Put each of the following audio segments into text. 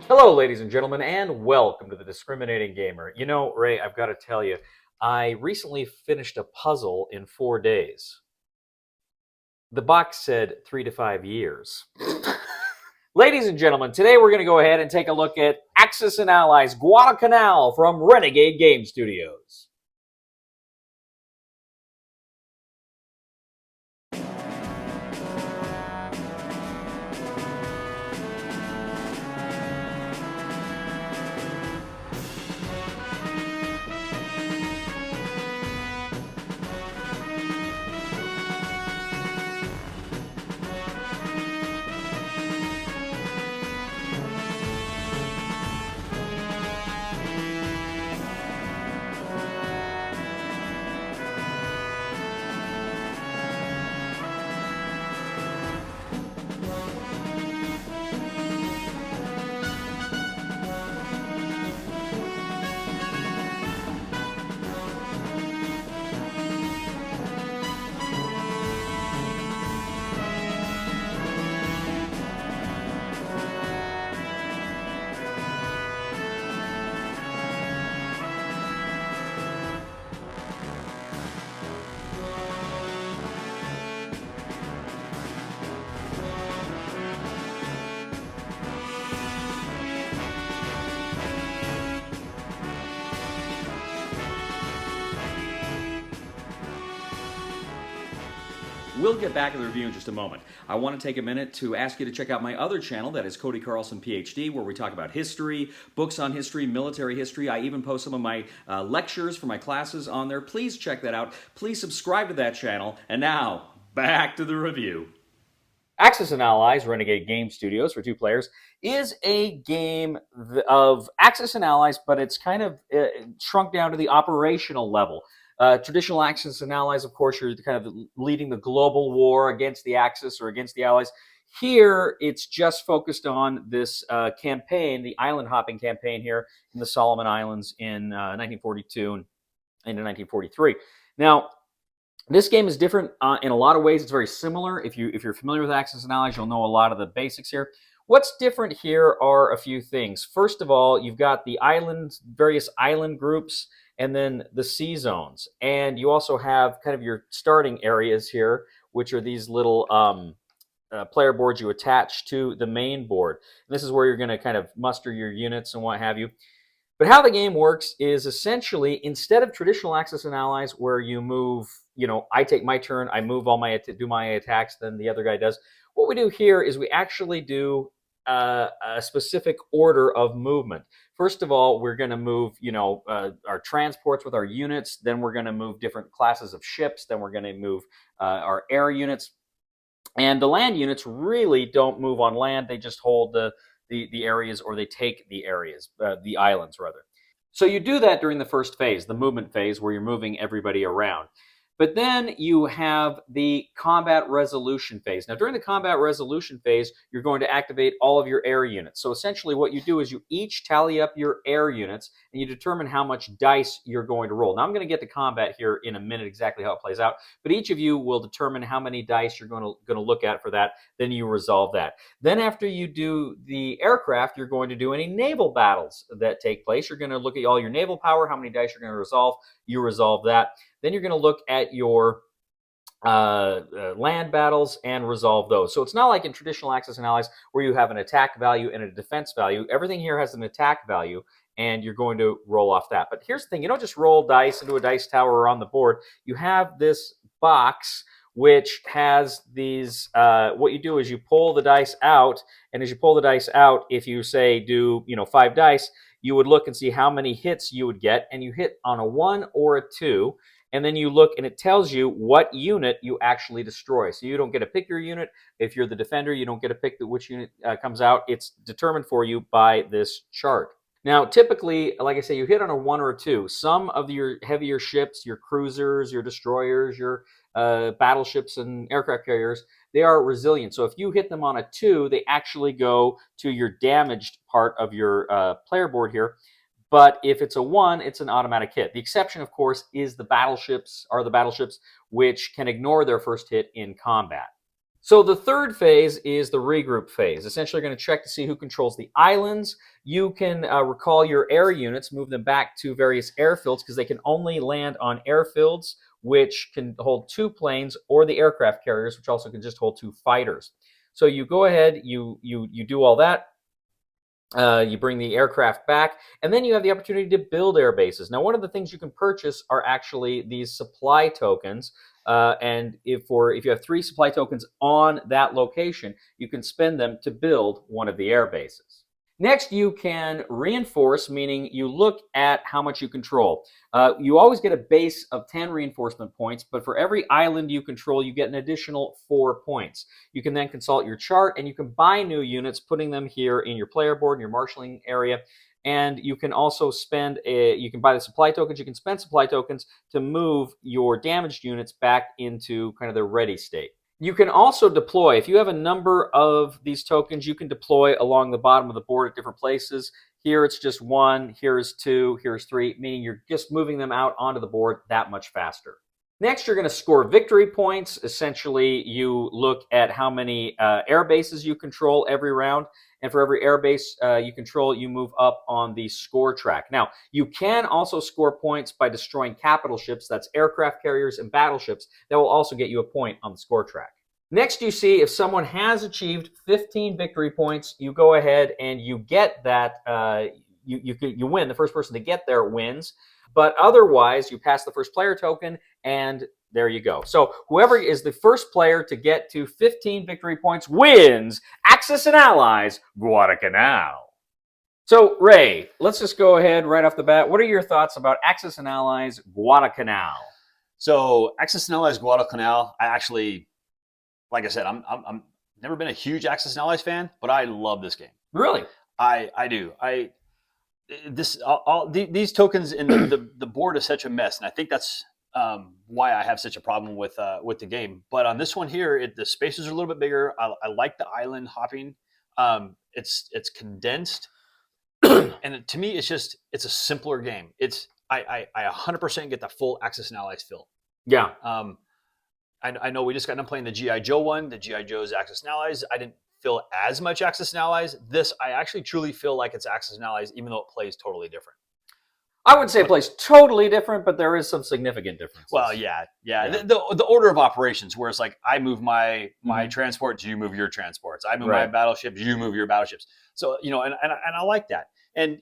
Hello, ladies and gentlemen, and welcome to the Discriminating Gamer. You know, Ray, I've got to tell you, I recently finished a puzzle in 4 days. The box said 3 to 5 years. Ladies and gentlemen, today we're going to go ahead and take a look at Axis and Allies Guadalcanal from Renegade Game Studios. We'll get back to the review in just a moment. I want to take a minute to ask you to check out my other channel, that is Cody Carlson, PhD, where we talk about history, books on history, military history. I even post some of my lectures for my classes on there. Please check that out. Please subscribe to that channel. And now, back to the review. Axis and Allies, Renegade Game Studios for 2 players, is a game of Axis and Allies, but it's kind of shrunk down to the operational level. Traditional Axis and Allies, of course, you're kind of leading the global war against the Axis or against the Allies. Here, it's just focused on this campaign, the island hopping campaign here in the Solomon Islands in 1942 and into 1943. Now, this game is different in a lot of ways. It's very similar. If you're familiar with Axis and Allies, you'll know a lot of the basics here. What's different here are a few things. First of all, you've got the islands, various island groups, and then the sea zones. And you also have kind of your starting areas here, which are these little player boards you attach to the main board. And this is where you're going to kind of muster your units and what have you. But how the game works is essentially, instead of traditional Axis and Allies where you move, I take my turn, I move do my attacks, then the other guy does. What we do here is we actually do a specific order of movement. First of all, we're going to move, our transports with our units. Then we're going to move different classes of ships. Then we're going to move our air units. And the land units really don't move on land. They just hold the areas, or they take the areas, the islands rather. So you do that during the first phase, the movement phase, where you're moving everybody around. But then you have the combat resolution phase. Now, during the combat resolution phase, you're going to activate all of your air units. So essentially what you do is you each tally up your air units and you determine how much dice you're going to roll. Now, I'm going to get to combat here in a minute, exactly how it plays out. But each of you will determine how many dice you're going to look at for that. Then you resolve that. Then after you do the aircraft, you're going to do any naval battles that take place. You're going to look at all your naval power, how many dice you're going to resolve. You resolve that. Then you're going to look at your land battles and resolve those. So it's not like in traditional Axis and Allies where you have an attack value and a defense value. Everything here has an attack value, and you're going to roll off that. But here's the thing. You don't just roll dice into a dice tower or on the board. You have this box which has these, what you do is you pull the dice out, and as you pull the dice out, if you say do 5 dice, you would look and see how many hits you would get, and you hit on a 1 or a 2. And then you look and it tells you what unit you actually destroy. So you don't get to pick your unit. If you're the defender, you don't get to pick which unit comes out. It's determined for you by this chart. Now, typically, like I say, you hit on a 1 or a 2. Some of your heavier ships, your cruisers, your destroyers, your battleships and aircraft carriers, they are resilient. So if you hit them on a 2, they actually go to your damaged part of your player board here. But if it's a 1, it's an automatic hit. The exception, of course, is the battleships which can ignore their first hit in combat. So the third phase is the regroup phase. Essentially, you're going to check to see who controls the islands. You can recall your air units, move them back to various airfields because they can only land on airfields which can hold 2 planes, or the aircraft carriers, which also can just hold 2 fighters. So you go ahead, you do all that. You bring the aircraft back, and then you have the opportunity to build air bases. Now, one of the things you can purchase are actually these supply tokens. And if you have 3 supply tokens on that location, you can spend them to build one of the air bases. Next, you can reinforce, meaning you look at how much you control. You always get a base of 10 reinforcement points, but for every island you control, you get an additional 4 points. You can then consult your chart, and you can buy new units, putting them here in your player board, in your marshalling area. And you can also you can buy the supply tokens, you can spend supply tokens to move your damaged units back into kind of their ready state. You can also deploy. If you have a number of these tokens, you can deploy along the bottom of the board at different places. Here it's just 1, here's 2, here's 3, meaning you're just moving them out onto the board that much faster. Next, you're going to score victory points. Essentially, you look at how many air bases you control every round. And for every air base you control, you move up on the score track. Now, you can also score points by destroying capital ships. That's aircraft carriers and battleships. That will also get you a point on the score track. Next, you see if someone has achieved 15 victory points, you go ahead and you get that. You win. The first person to get there wins. But otherwise, you pass the first player token, and there you go. So whoever is the first player to get to 15 victory points wins Axis and Allies Guadalcanal. So, Ray, let's just go ahead right off the bat. What are your thoughts about Axis and Allies Guadalcanal? So, Axis and Allies Guadalcanal, I actually, like I said, I'm never been a huge Axis and Allies fan, but I love this game. Really? I do. These tokens in the board is such a mess, and I think that's why I have such a problem with the game. But on this one here, the spaces are a little bit bigger. I like the island hopping. It's condensed, and to me, it's a simpler game. I 100% get the full Axis and Allies feel. Yeah. I know we just got done playing the G.I. Joe one, the G.I. Joe's Axis and Allies. I didn't feel as much Axis and Allies. This, I actually truly feel like it's Axis and Allies, even though it plays totally different. I wouldn't say it plays totally different, but there is some significant differences. Well, yeah. The order of operations, where it's like I move my transports, you move your transports. I move my battleships, you move your battleships. So and I like that. And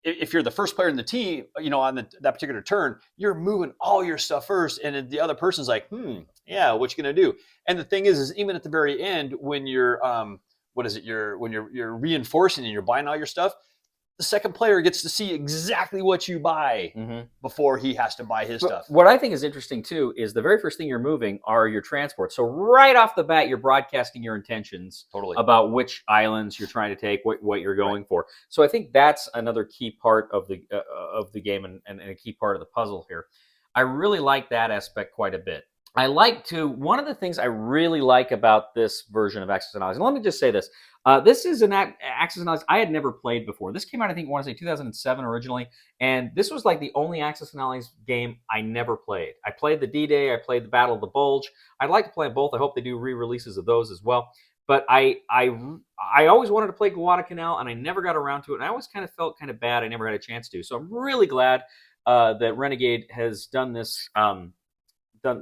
if you're the first player in the team, on that particular turn, you're moving all your stuff first, and the other person's like, yeah, what you gonna do? And the thing is even at the very end, when you're you're reinforcing and you're buying all your stuff, the second player gets to see exactly what you buy before he has to buy his stuff. What I think is interesting, too, is the very first thing you're moving are your transports. So right off the bat, you're broadcasting your intentions about which islands you're trying to take, what you're going for. So I think that's another key part of the game and a key part of the puzzle here. I really like that aspect quite a bit. One of the things I really like about this version of Axis and Allies, and let me just say this, this is an Axis and Allies I had never played before. This came out, I think, I want to say 2007 originally, and this was like the only Axis and Allies game I never played. I played the D-Day, I played the Battle of the Bulge. I'd like to play both. I hope they do re-releases of those as well. But I always wanted to play Guadalcanal, and I never got around to it, and I always kind of felt kind of bad I never had a chance to. So I'm really glad that Renegade has done this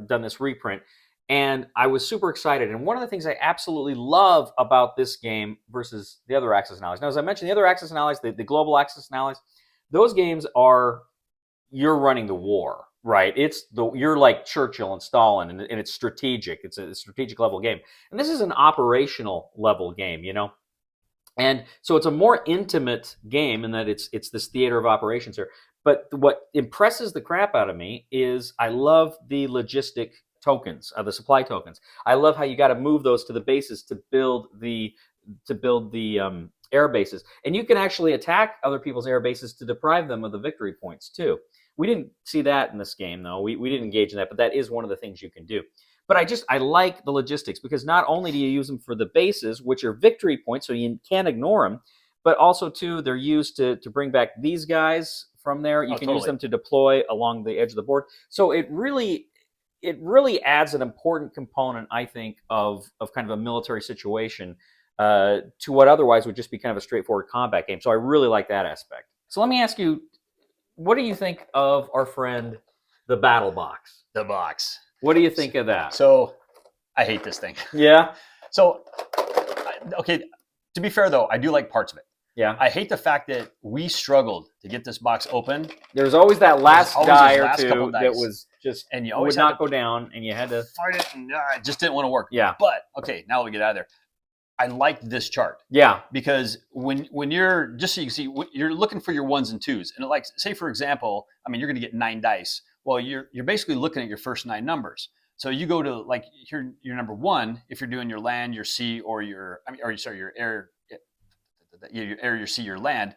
done this reprint, and I was super excited. And one of the things I absolutely love about this game versus the other Axis and Allies. Now, as I mentioned, the other Axis and Allies, the global Axis and Allies, those games you're running the war, right? You're like Churchill and Stalin, and it's strategic. It's a strategic level game, and this is an operational level game, And so it's a more intimate game in that it's this theater of operations here. But what impresses the crap out of me is I love the logistic tokens, the supply tokens. I love how you got to move those to the bases to build the air bases, and you can actually attack other people's air bases to deprive them of the victory points too. We didn't see that in this game though. We didn't engage in that, but that is one of the things you can do. But I like the logistics because not only do you use them for the bases, which are victory points, so you can't ignore them, but also too they're used to bring back these guys from there. You can use them to deploy along the edge of the board. So it really it really adds an important component, I think, of kind of a military situation to what otherwise would just be kind of a straightforward combat game. So I really like that aspect. So let me ask you, what do you think of our friend, the Battle Box? The box. What do you think of that? So I hate this thing. Yeah. So, okay, to be fair though, I do like parts of it. Yeah. I hate the fact that we struggled to get this box open. There's always that last die or two that was just and you would always not go down, and you had to fight it, and it just didn't want to work. Yeah. But okay, now we get out of there. I like this chart. Yeah. Because when you're, just so you can see, you're looking for your ones and twos, and like, say for example, I mean, you're going to get 9 dice. Well, you're basically looking at your first 9 numbers. So you go to like your number 1 if you're doing your land, your sea, or your air, your air, your sea, your land.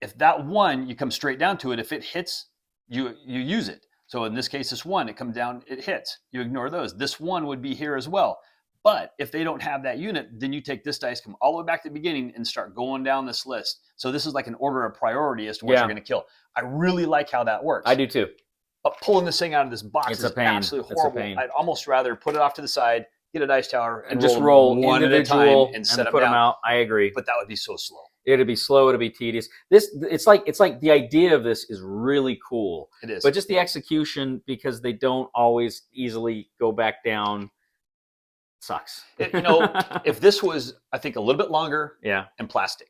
If that 1, you come straight down to it. If it hits, you use it. So in this case, this 1, it comes down, it hits. You ignore those. This 1 would be here as well. But if they don't have that unit, then you take this dice, come all the way back to the beginning, and start going down this list. So this is like an order of priority as to what you're going to kill. I really like how that works. I do too. But pulling this thing out of this box is absolutely horrible. I'd almost rather put it off to the side, get a dice tower, and just roll one at a time and set put them out. I agree. But that would be so slow. It'd be slow. It'd be tedious. It's like the idea of this is really cool. It is. But just the execution, because they don't always easily go back down, sucks. If this was, I think, a little bit longer, and plastic,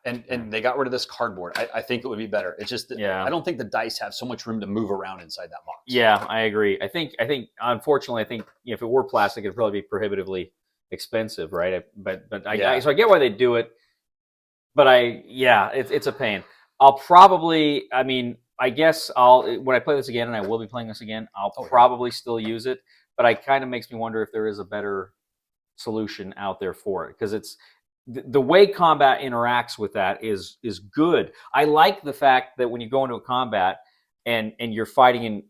and they got rid of this cardboard, I think it would be better. It's just that I don't think the dice have so much room to move around inside that box. Yeah, I agree. I think unfortunately, if it were plastic, it'd probably be prohibitively expensive, right? But I get why they do it. But it's a pain. I'll probably, I guess when I play this again, and I will be playing this again, I'll probably still use it. But it kind of makes me wonder if there is a better solution out there for it, because it's the way combat interacts with that is good. I like the fact that when you go into a combat and you're fighting and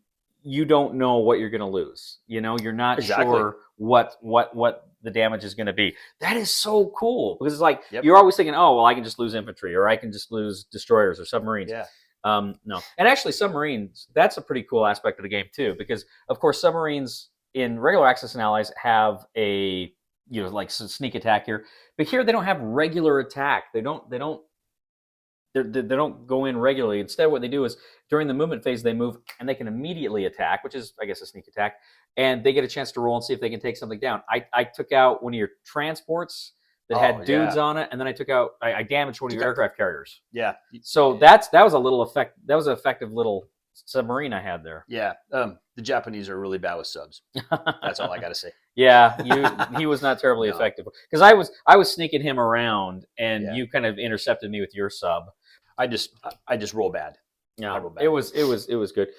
you don't know what you're going to lose, you're not sure what the damage is going to be. That is so cool, because it's like you're always thinking, oh well, I can just lose infantry, or I can just lose destroyers or submarines. No, and actually submarines, that's a pretty cool aspect of the game too, because of course submarines in regular Axis and Allies have a like sneak attack here, but here they don't have regular attack. They don't go in regularly. Instead, what they do is during the movement phase they move and they can immediately attack, which is I guess a sneak attack, and they get a chance to roll and see if they can take something down. I took out one of your transports that had dudes on it, and then I damaged one of your aircraft carriers. Yeah. So that was an effective little submarine I had there. Yeah. The Japanese are really bad with subs. That's all I got to say. Yeah, he was not terribly effective, because I was sneaking him around, and you kind of intercepted me with your sub. I just roll bad. Yeah, it was good.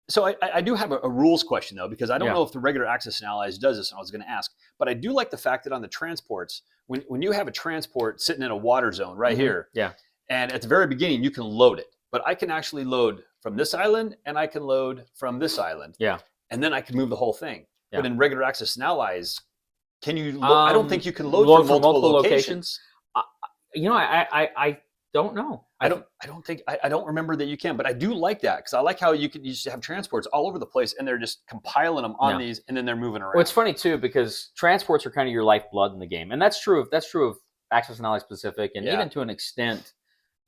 So I do have a rules question though, because I don't know if the regular Axis and Allies does this, and I was going to ask, but I do like the fact that on the transports, when you have a transport sitting in a water zone right here, and at the very beginning you can load it, but I can actually load from this island and I can load from this island, and then I can move the whole thing. But in regular Axis and Allies, can you? I don't think you can load from multiple locations. I don't know. I don't remember that you can, but I do like that, because I like how you used to have transports all over the place, and they're just compiling them on these, and then they're moving around. Well, it's funny too, because transports are kind of your lifeblood in the game, and that's true of Axis and Allies Pacific, and even to an extent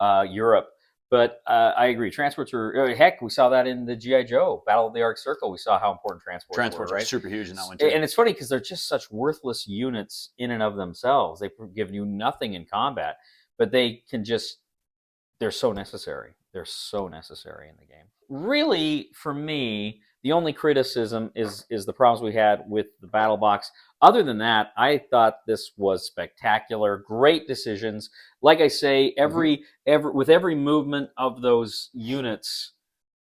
Europe. But I agree, transports are heck. We saw that in the G.I. Joe Battle of the Arctic Circle. We saw how important transports were, right? Are super huge in that one too. And it's funny because they're just such worthless units in and of themselves. They give you nothing in combat, but they can just. They're so necessary. They're so necessary in the game. Really, for me, the only criticism is the problems we had with the battle box. Other than that, I thought this was spectacular. Great decisions. Like I say, with every movement of those units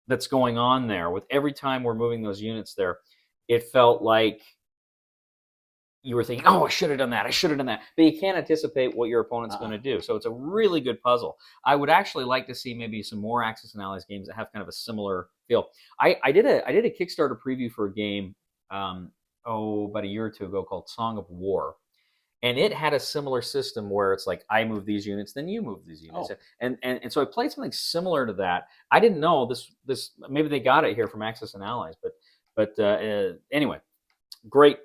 that's going on there, with every time we're moving those units there, it felt like you were thinking, oh, I should have done that. But you can't anticipate what your opponent's going to do. So it's a really good puzzle. I would actually like to see maybe some more Axis and Allies games that have kind of a similar feel. I did a Kickstarter preview for a game about a year or two ago called Song of War. And it had a similar system where it's like, I move these units, then you move these units. And so I played something similar to that. I didn't know this maybe they got it here from Axis and Allies, but But anyway, great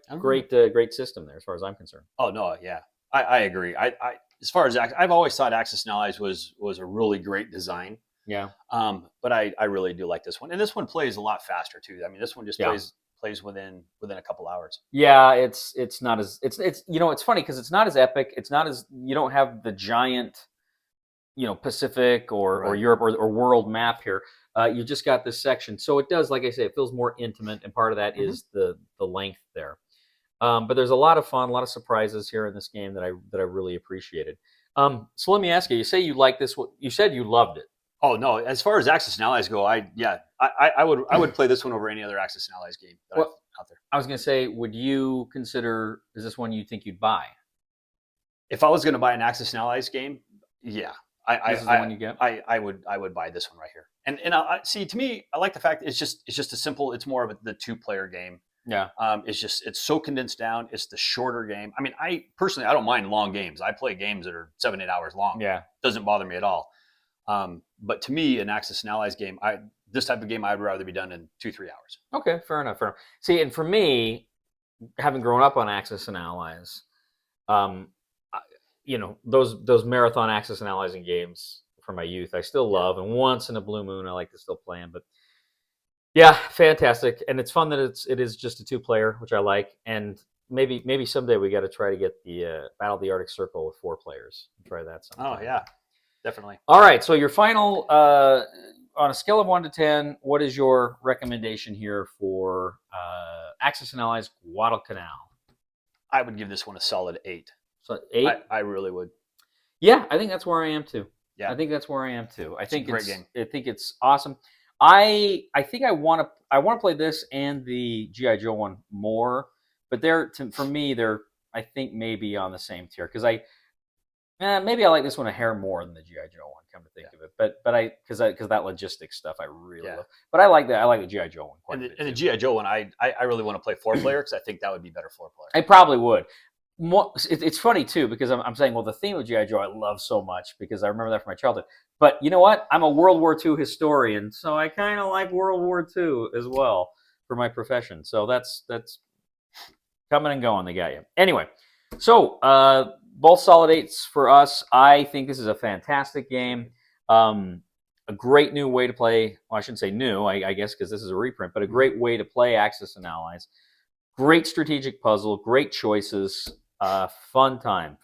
system there as far as I'm concerned. Oh no, yeah, I agree. I as far as I've always thought Axis and Allies was a really great design. Yeah. But I really do like this one, and this one plays a lot faster too. I mean, this one just plays within a couple hours. Yeah, it's not as it's it's funny because it's not as epic. It's not as you don't have the giant, Pacific or Europe or world map here. You just got this section, so it does, like I say, it feels more intimate, and part of that is the length there. But there's a lot of fun, a lot of surprises here in this game that I really appreciated. So let me ask you: you say you like this? You said you loved it. Oh no! As far as Axis and Allies go, I would play this one over any other Axis and Allies game that out there. I was going to say, would you consider? Is this one you think you'd buy? If I was going to buy an Axis and Allies game, yeah, this is the one you get. I would buy this one right here. And I see, to me, I like the fact that it's just a simple. It's more of the 2-player game. Yeah. It's so condensed down. It's the shorter game. I mean, I personally don't mind long games. I play games that are 7-8 hours long. Yeah. Doesn't bother me at all. But to me, an Axis and Allies game, this type of game, I'd rather be done in 2-3 hours. Okay, fair enough. See, and for me, having grown up on Axis and Allies, those marathon Axis and Allies and games from my youth, I still love, and once in a blue moon, I like to still play them. But yeah, fantastic, and it's fun that it is just a 2-player, which I like, and maybe someday we got to try to get the Battle of the Arctic Circle with 4 players. Try that sometime. Oh yeah. Definitely. All right. So your final, on a scale of 1 to 10, what is your recommendation here for Axis and Allies Guadalcanal? I would give this one a solid 8. So 8? I really would. Yeah, I think that's where I am too. Yeah, I think that's where I am too. I think it's a great game. I think it's awesome. I think I want to play this and the G.I. Joe one more, but for me they're I think maybe on the same tier because maybe I like this one a hair more than the G.I. Joe one, come to think of it. But because that logistics stuff I really love. But I like that. I like the G.I. Joe one quite a bit. And the G.I. Joe one, I really want to play 4-player because I think that would be better 4-player. I probably would. It's funny too because I'm saying, well, the theme of G.I. Joe I love so much because I remember that from my childhood. But you know what? I'm a World War II historian, so I kind of like World War II as well for my profession. So that's coming and going. They got you. Anyway, so both solid 8s for us. I think this is a fantastic game. A great new way to play. Well, I shouldn't say new, I guess, because this is a reprint, but a great way to play Axis and Allies. Great strategic puzzle, great choices, fun time.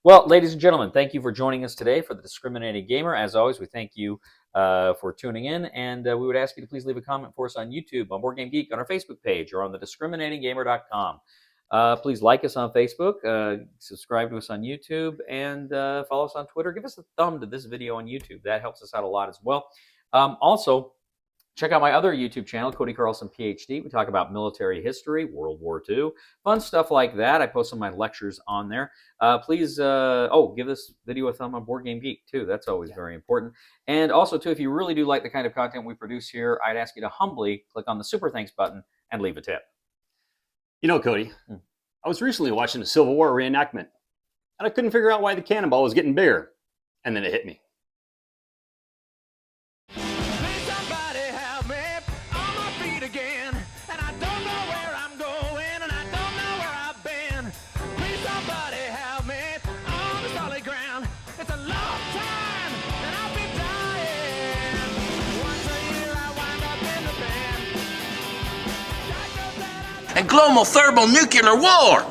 Well, ladies and gentlemen, thank you for joining us today for The Discriminating Gamer. As always, we thank you for tuning in, and we would ask you to please leave a comment for us on YouTube, on Board Game Geek, on our Facebook page, or on thediscriminatinggamer.com. Please like us on Facebook, subscribe to us on YouTube, and follow us on Twitter. Give us a thumb to this video on YouTube. That helps us out a lot as well. Also, check out my other YouTube channel, Cody Carlson, PhD. We talk about military history, World War II, fun stuff like that. I post some of my lectures on there. Please, give this video a thumb on Board Game Geek, too. That's always very important. And also, too, if you really do like the kind of content we produce here, I'd ask you to humbly click on the Super Thanks button and leave a tip. You know, Cody, I was recently watching a Civil War reenactment, and I couldn't figure out why the cannonball was getting bigger. And then it hit me. And global thermonuclear war.